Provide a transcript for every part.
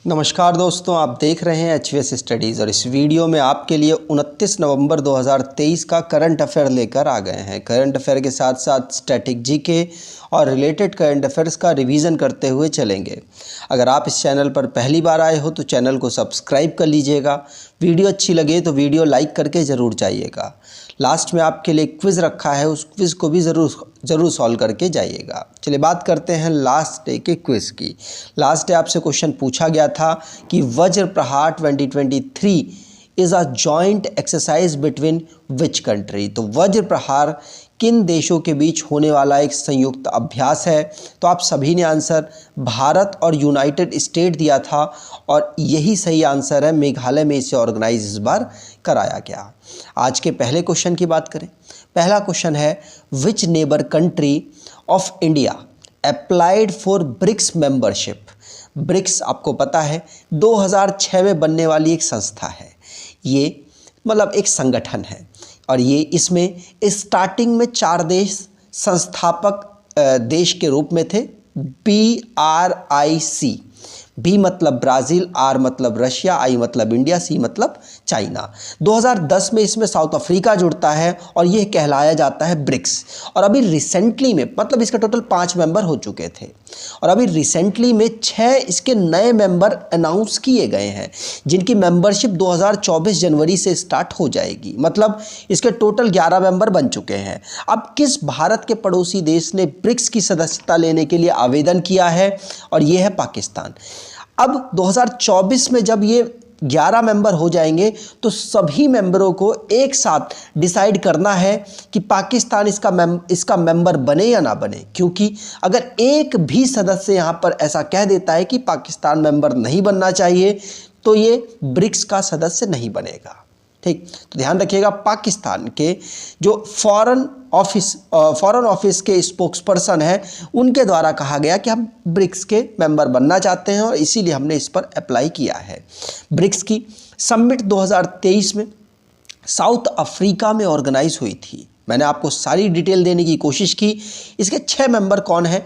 नमस्कार दोस्तों, आप देख रहे हैं HVS स्टडीज़ और इस वीडियो में आपके लिए 29 नवंबर 2023 का करंट अफेयर लेकर आ गए हैं। करंट अफेयर के साथ साथ स्टैटिक जीके और रिलेटेड करंट अफेयर्स का रिवीजन करते हुए चलेंगे। अगर आप इस चैनल पर पहली बार आए हो तो चैनल को सब्सक्राइब कर लीजिएगा। वीडियो अच्छी लगे तो वीडियो लाइक करके ज़रूर जाइएगा। लास्ट में आपके लिए क्विज़ रखा है, उस क्विज़ को भी ज़रूर सॉल्व करके जाइएगा। चलिए बात करते हैं लास्ट डे के क्विज़ की। लास्ट डे आपसे क्वेश्चन पूछा गया था कि वज्र प्रहार 2023 is a joint exercise between which country. तो वज्र प्रहार किन देशों के बीच होने वाला एक संयुक्त अभ्यास है। तो आप सभी ने आंसर भारत और यूनाइटेड स्टेट दिया था और यही सही आंसर है। मेघालय में इसे ऑर्गेनाइज इस बार कराया गया। आज के पहले क्वेश्चन की बात करें। पहला क्वेश्चन है which neighbour country of India applied for BRICS membership. BRICS आपको पता है 2006 में बनने वाली एक संस्था है। ये मतलब एक संगठन है और ये इसमें स्टार्टिंग में 4 देश संस्थापक देश के रूप में थे। BRIC, B मतलब ब्राज़ील, R मतलब रशिया, I मतलब इंडिया, C मतलब चाइना। 2010 में इसमें साउथ अफ्रीका जुड़ता है और यह कहलाया जाता है ब्रिक्स। और अभी रिसेंटली में मतलब इसका टोटल 5 मेंबर हो चुके थे और अभी रिसेंटली में 6 इसके नए मेंबर अनाउंस किए गए हैं, जिनकी मेंबरशिप 2024 जनवरी से स्टार्ट हो जाएगी। मतलब इसके टोटल 11 मेंबर बन चुके हैं। अब किस भारत के पड़ोसी देश ने ब्रिक्स की सदस्यता लेने के लिए आवेदन किया है, और ये है पाकिस्तान। अब 2024 में जब ये 11 मेंबर हो जाएंगे तो सभी मेंबरों को एक साथ डिसाइड करना है कि पाकिस्तान इसका मेंबर बने या ना बने। क्योंकि अगर एक भी सदस्य यहाँ पर ऐसा कह देता है कि पाकिस्तान मेंबर नहीं बनना चाहिए तो ये ब्रिक्स का सदस्य नहीं बनेगा। ठीक, तो ध्यान रखिएगा। पाकिस्तान के जो फॉरेन ऑफिस के स्पोक्सपर्सन हैं, उनके द्वारा कहा गया कि हम ब्रिक्स के मेंबर बनना चाहते हैं और इसीलिए हमने इस पर अप्लाई किया है। ब्रिक्स की समिट 2023 में साउथ अफ्रीका में ऑर्गेनाइज हुई थी। मैंने आपको सारी डिटेल देने की कोशिश की। इसके 6 मेंबर कौन हैं?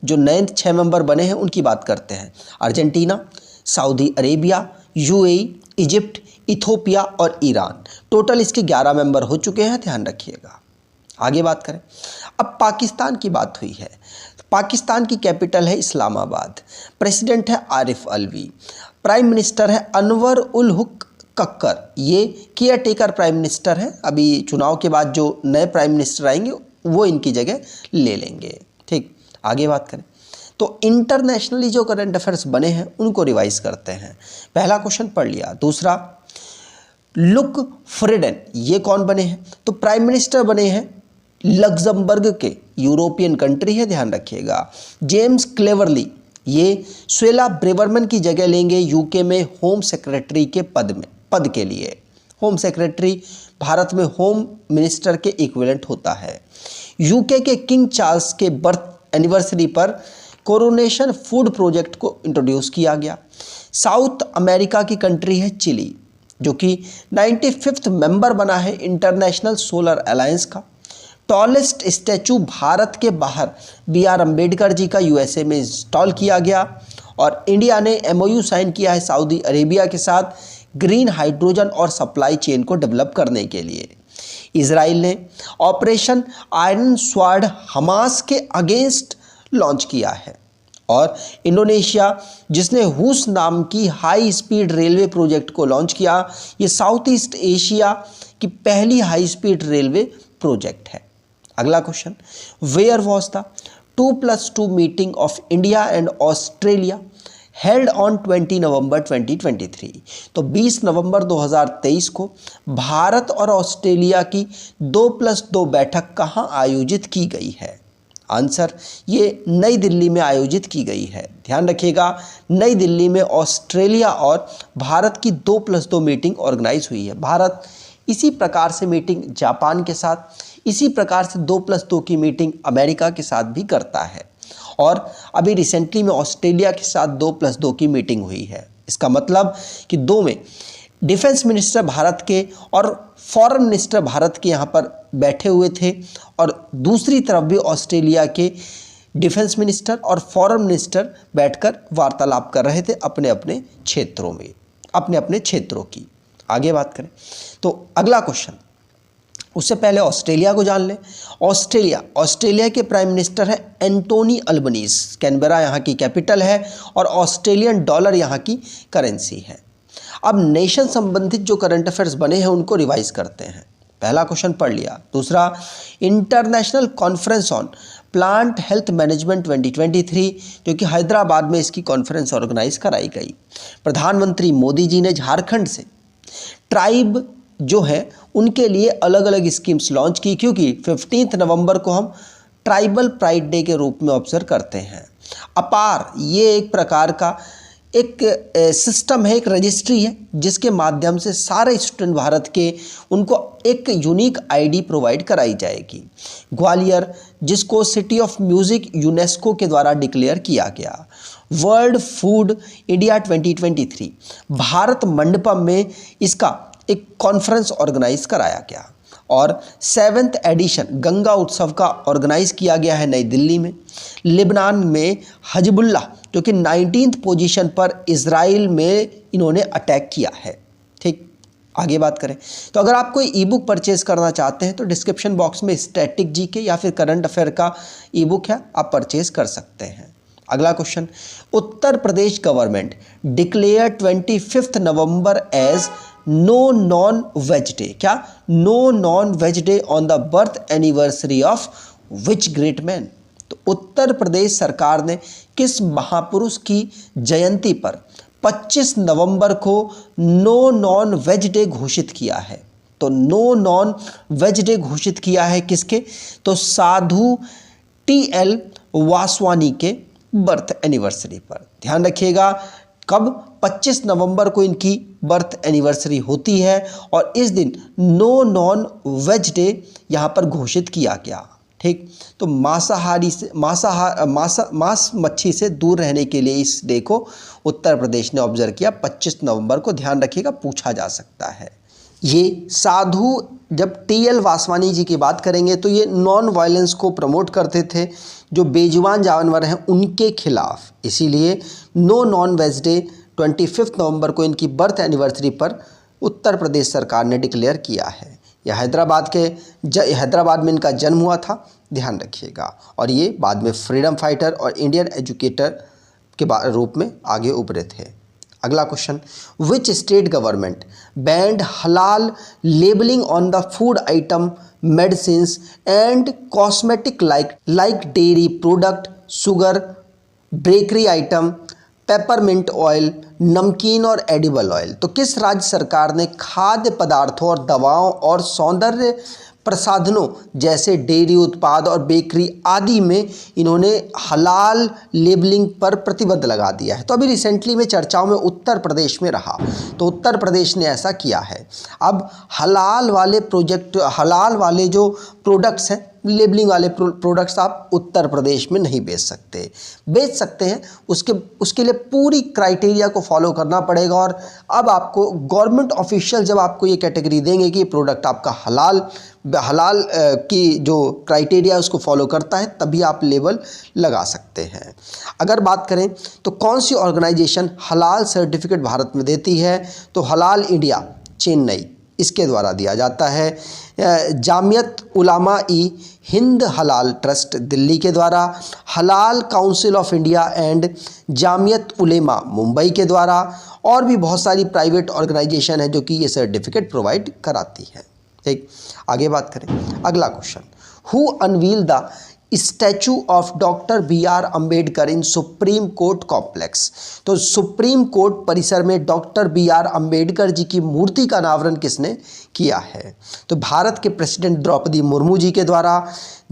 जो नए 6 मेंबर बने हैं उनकी बात करते हैं। Argentina, Saudi Arabia, UAE, Egypt, Ethiopia और ईरान। टोटल इसके 11 मेंबर हो चुके हैं, ध्यान रखिएगा। आगे बात करें। अब पाकिस्तान की बात हुई है। पाकिस्तान की कैपिटल है इस्लामाबाद। प्रेसिडेंट है आरिफ अलवी। प्राइम मिनिस्टर है अनवर उल हुक कक्कर। ये केयर टेकर प्राइम मिनिस्टर है। अभी चुनाव के बाद जो नए प्राइम मिनिस्टर आएंगे वो इनकी जगह ले लेंगे। ठीक, आगे बात करें तो इंटरनेशनली जो करंट अफेयर्स बने हैं उनको रिवाइज करते हैं। पहला क्वेश्चन पढ़ लिया। दूसरा, लुक फ्रेडन ये कौन बने हैं? तो प्राइम मिनिस्टर बने हैं लग्जमबर्ग के, यूरोपियन कंट्री है, ध्यान रखिएगा। जेम्स क्लेवरली ये स्वेला ब्रेवरमैन की जगह लेंगे यूके में होम सेक्रेटरी के पद के लिए। होम सेक्रेटरी भारत में होम मिनिस्टर के इक्विवेलेंट होता है। यूके के किंग चार्ल्स के बर्थ एनिवर्सरी पर कोरोनेशन फूड प्रोजेक्ट को इंट्रोड्यूस किया गया। साउथ अमेरिका की कंट्री है चिली, जो कि 95th मेंबर बना है इंटरनेशनल सोलर अलायंस का। टॉलेस्ट स्टैचू भारत के बाहर BR अम्बेडकर जी का USA में इंस्टॉल किया गया। और इंडिया ने MOU साइन किया है सऊदी अरेबिया के साथ ग्रीन हाइड्रोजन और सप्लाई चेन को डेवलप करने के लिए। इजराइल ने ऑपरेशन आयरन स्वॉर्ड हमास के अगेंस्ट लॉन्च किया है। और इंडोनेशिया जिसने हुस नाम की हाई स्पीड रेलवे प्रोजेक्ट को लॉन्च किया। ये साउथ ईस्ट एशिया की पहली हाई स्पीड रेलवे प्रोजेक्ट है। अगला question, where was the 2+2 meeting of India and Australia held on 20 November 2023। तो 20 नवंबर 2023 को भारत और ऑस्ट्रेलिया की 2+2 बैठक कहाँ आयोजित की गई है? आंसर, ये नई दिल्ली में आयोजित की गई है। ध्यान रखिएगा, नई दिल्ली में ऑस्ट्रेलिया और भारत की 2+2 मीटिंग ऑर्गेनाइज हुई है। भारत इसी प्रकार से मीटिंग जापान के साथ, इसी प्रकार से 2+2 की मीटिंग अमेरिका के साथ भी करता है। और अभी रिसेंटली में ऑस्ट्रेलिया के साथ 2+2 की मीटिंग हुई है। इसका मतलब कि 2 में डिफेंस मिनिस्टर भारत के और फॉरेन मिनिस्टर भारत के यहाँ पर बैठे हुए थे और दूसरी तरफ भी ऑस्ट्रेलिया के डिफेंस मिनिस्टर और फॉरेन मिनिस्टर बैठकर वार्तालाप कर रहे थे अपने अपने क्षेत्रों में, अपने अपने क्षेत्रों की। आगे बात करें तो अगला क्वेश्चन, उससे पहले ऑस्ट्रेलिया को जान लें। ऑस्ट्रेलिया के प्राइम मिनिस्टर है एंटोनी अल्बनीज। कैनबरा यहाँ की कैपिटल है और ऑस्ट्रेलियन डॉलर यहाँ की करेंसी है। अब नेशन संबंधित जो करंट अफेयर्स बने हैं उनको रिवाइज करते हैं। पहला क्वेश्चन पढ़ लिया। दूसरा, international conference on plant health management 2023, जो कि हैदराबाद में इसकी कॉन्फ्रेंस ऑर्गेनाइज कराई गई। प्रधानमंत्री मोदी जी ने झारखंड से ट्राइब जो है उनके लिए अलग अलग स्कीम्स लॉन्च की, क्योंकि 15 नवंबर को हम ट्राइबल प्राइड डे के रूप में ऑब्जर्व करते हैं। अपार ये एक प्रकार का एक सिस्टम है, एक रजिस्ट्री है, जिसके माध्यम से सारे स्टूडेंट भारत के उनको एक यूनिक आईडी प्रोवाइड कराई जाएगी। ग्वालियर, जिसको सिटी ऑफ म्यूज़िक यूनेस्को के द्वारा डिक्लेयर किया गया। World food India 2023, Bharat Mandapam में इसका एक कॉन्फ्रेंस ऑर्गेनाइज कराया गया। और 7th एडिशन गंगा उत्सव का ऑर्गेनाइज किया गया है नई दिल्ली में। लेबनान में हजबुल्लाह जो कि 19th पोजीशन पर इजराइल में इन्होंने अटैक किया है। ठीक, आगे बात करें तो अगर आप कोई ई बुक परचेज करना चाहते हैं तो डिस्क्रिप्शन बॉक्स में स्टैटिक जीके या फिर करंट अफेयर का ई बुक है, आप परचेज कर सकते हैं। अगला question, Uttar Pradesh government declare 25 November as no non veg day. क्या? No non veg day on the birth anniversary of which great man. तो उत्तर प्रदेश सरकार ने किस महापुरुष की जयंती पर 25 नवंबर को नो नॉन वेज डे घोषित किया है? तो नो नॉन वेज डे घोषित किया है किसके? तो साधु TL वासवानी के बर्थ एनिवर्सरी पर। ध्यान रखिएगा कब? 25 नवंबर को इनकी बर्थ एनिवर्सरी होती है और इस दिन नो नॉन वेज डे यहाँ पर घोषित किया गया। ठीक, तो मांसाहारी से मांस मच्छी से दूर रहने के लिए इस डे को उत्तर प्रदेश ने ऑब्जर्व किया 25 नवंबर को। ध्यान रखिएगा, पूछा जा सकता है। ये साधु, जब TL वासवानी जी की बात करेंगे तो ये नॉन वायलेंस को प्रमोट करते थे, जो बेजुबान जानवर हैं उनके खिलाफ। इसीलिए नो नॉन वेज डे 25 नवंबर को इनकी बर्थ एनिवर्सरी पर उत्तर प्रदेश सरकार ने डिक्लेयर किया है। यह हैदराबाद में इनका जन्म हुआ था, ध्यान रखिएगा। और ये बाद में फ्रीडम फाइटर और इंडियन एजुकेटर के रूप में आगे उभरे थे। अगला question, which state government banned halal labelling on the food item medicines and cosmetic like dairy product, sugar, bakery item, peppermint oil, namkeen और एडिबल ऑयल। तो किस राज्य सरकार ने खाद्य पदार्थों और दवाओं और सौंदर्य प्रसाधनों जैसे डेयरी उत्पाद और बेकरी आदि में इन्होंने हलाल लेबलिंग पर प्रतिबंध लगा दिया है? तो अभी रिसेंटली में चर्चाओं में उत्तर प्रदेश में रहा, तो उत्तर प्रदेश ने ऐसा किया है। अब हलाल वाले जो प्रोडक्ट्स हैं, लेबलिंग वाले प्रोडक्ट्स आप उत्तर प्रदेश में नहीं बेच सकते हैं, उसके लिए पूरी क्राइटेरिया को फॉलो करना पड़ेगा। और अब आपको गवर्नमेंट ऑफिशियल जब आपको ये कैटेगरी देंगे कि ये प्रोडक्ट आपका हलाल की जो क्राइटेरिया उसको फॉलो करता है, तभी आप लेबल लगा सकते हैं। अगर बात करें तो कौन सी ऑर्गेनाइजेशन हलाल सर्टिफिकेट भारत में देती है? तो हलाल इंडिया चेन्नई, इसके द्वारा दिया जाता है। जामियत उलामा ई हिंद हलाल ट्रस्ट दिल्ली के द्वारा, हलाल काउंसिल ऑफ इंडिया एंड जामियत उलेमा मुंबई के द्वारा, और भी बहुत सारी प्राइवेट ऑर्गेनाइजेशन है जो कि ये सर्टिफिकेट प्रोवाइड कराती है। ठीक, आगे बात करें। अगला question, who unveil the statue of doctor BR Ambedkar in supreme court complex. तो सुप्रीम कोर्ट परिसर में डॉक्टर BR अम्बेडकर जी की मूर्ति का अनावरण किसने किया है? तो भारत के प्रेसिडेंट द्रौपदी मुर्मू जी के द्वारा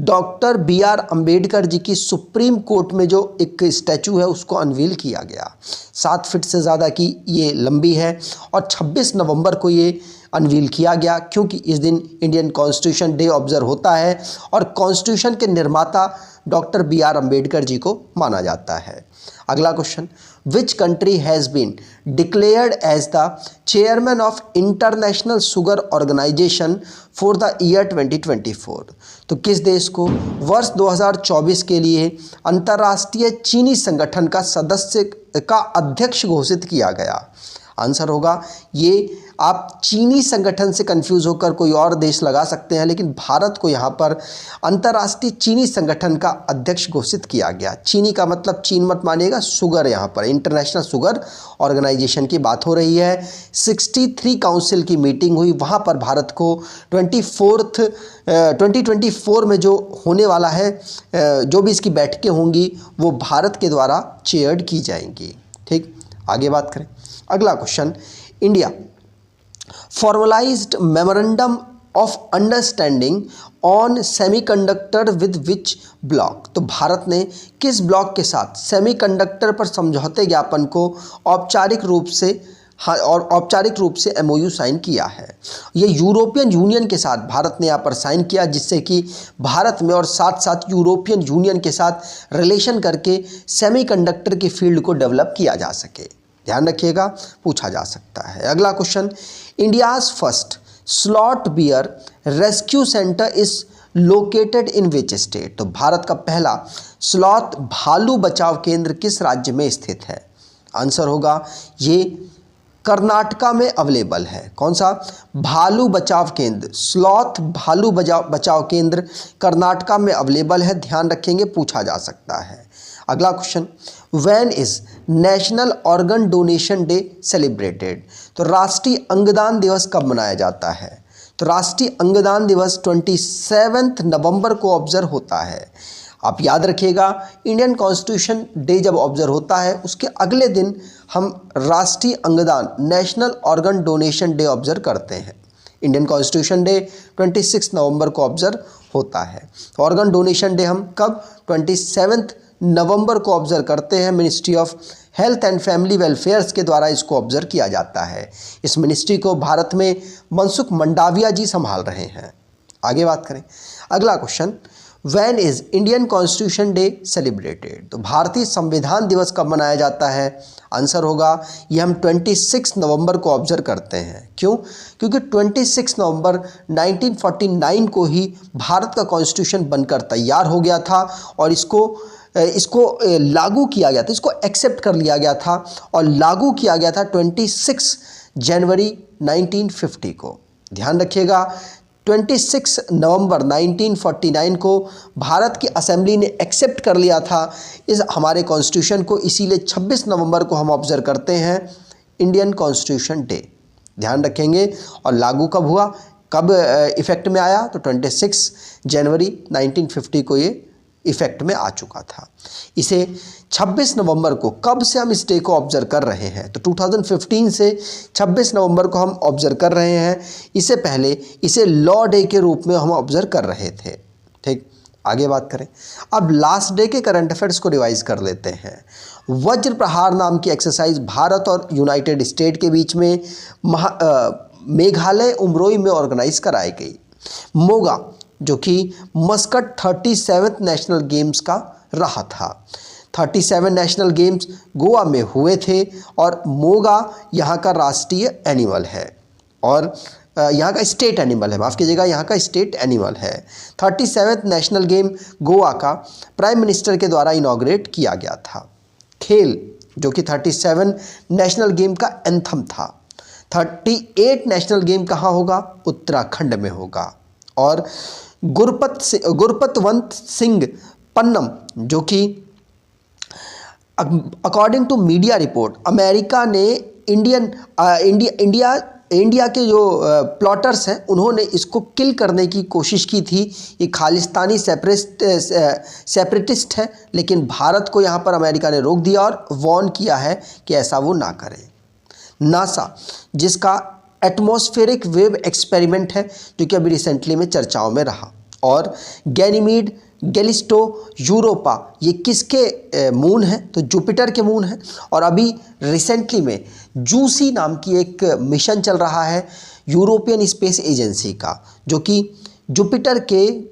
डॉक्टर BR अम्बेडकर जी की सुप्रीम कोर्ट में जो एक स्टैचू है उसको अनवील किया गया। 7 फीट से ज़्यादा की ये लंबी है और 26 नवंबर को ये अनवील किया गया, क्योंकि इस दिन इंडियन कॉन्स्टिट्यूशन डे ऑब्जर्व होता है और कॉन्स्टिट्यूशन के निर्माता डॉक्टर BR अम्बेडकर जी को माना जाता है। अगला question, Which country has been declared as the chairman of International Sugar Organization for the year 2024? तो किस देश को वर्ष 2024 के लिए अंतर्राष्ट्रीय चीनी संगठन का सदस्य का अध्यक्ष घोषित किया गया? आंसर होगा ये। आप चीनी संगठन से कंफ्यूज होकर कोई और देश लगा सकते हैं, लेकिन भारत को यहाँ पर अंतर्राष्ट्रीय चीनी संगठन का अध्यक्ष घोषित किया गया। चीनी का मतलब चीन मत मानिएगा, शुगर, यहाँ पर इंटरनेशनल शुगर ऑर्गेनाइजेशन की बात हो रही है। 63 काउंसिल की मीटिंग हुई, वहाँ पर भारत को 2024 में जो होने वाला है, जो भी इसकी बैठकें होंगी वो भारत के द्वारा चेयर्ड की जाएंगी। ठीक, आगे बात करें। अगला question, India formalized memorandum of understanding on semiconductor with which block? तो भारत ने किस ब्लॉक के साथ सेमीकंडक्टर पर समझौते ज्ञापन को औपचारिक रूप से MOU साइन किया है? ये यूरोपियन यूनियन के साथ भारत ने यहाँ पर साइन किया, जिससे कि भारत में और साथ साथ यूरोपियन यूनियन के साथ रिलेशन करके सेमीकंडक्टर की फील्ड को डेवलप किया जा सके। ध्यान रखिएगा, पूछा जा सकता है। अगला question, India's first sloth bear rescue centre is located in which state? तो भारत का पहला स्लॉथ भालू बचाव केंद्र किस राज्य में स्थित है? आंसर होगा ये कर्नाटका में अवेलेबल है। कौन सा? भालू बचाव केंद्र, स्लॉथ भालू बचाव केंद्र कर्नाटका में अवेलेबल है। ध्यान रखेंगे, पूछा जा सकता है। अगला question, when is national organ donation day celebrated? तो राष्ट्रीय अंगदान दिवस कब मनाया जाता है? तो राष्ट्रीय अंगदान दिवस 27 नवंबर को ऑब्जर्व होता है। आप याद रखिएगा, इंडियन कॉन्स्टिट्यूशन डे जब ऑब्जर्व होता है उसके अगले दिन हम राष्ट्रीय अंगदान national organ donation day observe करते हैं। इंडियन कॉन्स्टिट्यूशन डे 26 नवंबर को ऑब्जर्व होता है। ऑर्गन डोनेशन डे हम कब? 27 नवंबर को ऑब्जर्व करते हैं। Ministry of health and family welfares के द्वारा इसको ऑब्जर्व किया जाता है। इस मिनिस्ट्री को भारत में मनसुख मंडाविया जी संभाल रहे हैं। आगे बात करें। अगला question, when is Indian constitution day celebrated? तो भारतीय संविधान दिवस कब मनाया जाता है? आंसर होगा ये हम 26 नवंबर को ऑब्जर्व करते हैं। क्यों? क्योंकि 26 नवंबर 1949 को ही भारत का कॉन्स्टिट्यूशन बनकर तैयार हो गया था और इसको लागू किया गया था, इसको एक्सेप्ट कर लिया गया था और लागू किया गया था 26 जनवरी 1950 को। ध्यान रखिएगा, 26 नवंबर 1949 को भारत की असेंबली ने एक्सेप्ट कर लिया था इस हमारे कॉन्स्टिट्यूशन को, इसीलिए 26 नवंबर को हम ऑब्जर्व करते हैं इंडियन कॉन्स्टिट्यूशन डे। ध्यान रखेंगे। और लागू कब हुआ, कब इफेक्ट में आया? तो 26 जनवरी 1950 को ये इफेक्ट में आ चुका था। इसे 26 नवंबर को, कब से हम इस डे को ऑब्जर्व कर रहे हैं? तो 2015 से 26 नवंबर को हम ऑब्जर्व कर रहे हैं। इससे पहले इसे लॉ डे के रूप में हम ऑब्जर्व कर रहे थे। ठीक, आगे बात करें। अब लास्ट डे के करंट अफेयर्स को रिवाइज कर लेते हैं। वज्र प्रहार नाम की एक्सरसाइज भारत और यूनाइटेड स्टेट के बीच में मेघालय उमरोई में ऑर्गेनाइज कराई गई। मोगा जो कि मस्कट 37 नेशनल गेम्स का रहा था। 37 नेशनल गेम्स गोवा में हुए थे और मोगा यहाँ का राष्ट्रीय एनिमल है और यहाँ का स्टेट एनिमल है, माफ़ कीजिएगा, यहाँ का स्टेट एनिमल है। 37 नेशनल गेम गोवा का प्राइम मिनिस्टर के द्वारा इनॉग्रेट किया गया था। खेल जो कि 37 नेशनल गेम का एंथम था। 38 नेशनल गेम कहाँ होगा? उत्तराखंड में होगा। और गुरपतवंत सिंह पन्नम जो कि according to media report America ने इंडिया के जो प्लॉटर्स हैं उन्होंने इसको किल करने की कोशिश की थी। ये खालिस्तानी सेपरेटिस्ट है, लेकिन भारत को यहाँ पर अमेरिका ने रोक दिया और वार्न किया है कि ऐसा वो ना करें। नासा जिसका एटमॉस्फेरिक वेव एक्सपेरिमेंट है जो कि अभी रिसेंटली में चर्चाओं में रहा, और गैनीमीड गैलिस्टो यूरोपा ये किसके मून है? तो जुपिटर के मून है। और अभी रिसेंटली में जूसी नाम की एक मिशन चल रहा है यूरोपियन स्पेस एजेंसी का, जो कि जुपिटर के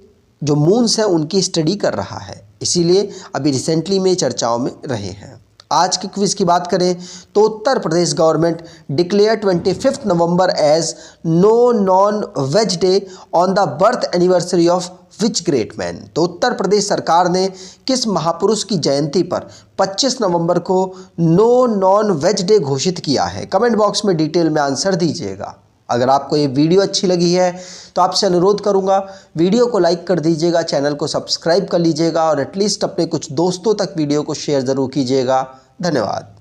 जो मून्स हैं उनकी स्टडी कर रहा है, इसीलिए अभी रिसेंटली में चर्चाओं में रहे हैं। आज के क्विज की बात करें तो Uttar Pradesh government declare 25 November as no non veg day on the birth anniversary of which great man. तो उत्तर प्रदेश सरकार ने किस महापुरुष की जयंती पर 25 नवंबर को नो नॉन वेज डे घोषित किया है? कमेंट बॉक्स में डिटेल में आंसर दीजिएगा। अगर आपको ये वीडियो अच्छी लगी है तो आपसे अनुरोध करूंगा वीडियो को लाइक कर दीजिएगा, चैनल को सब्सक्राइब कर लीजिएगा और एटलीस्ट अपने कुछ दोस्तों तक वीडियो को शेयर ज़रूर कीजिएगा। धन्यवाद।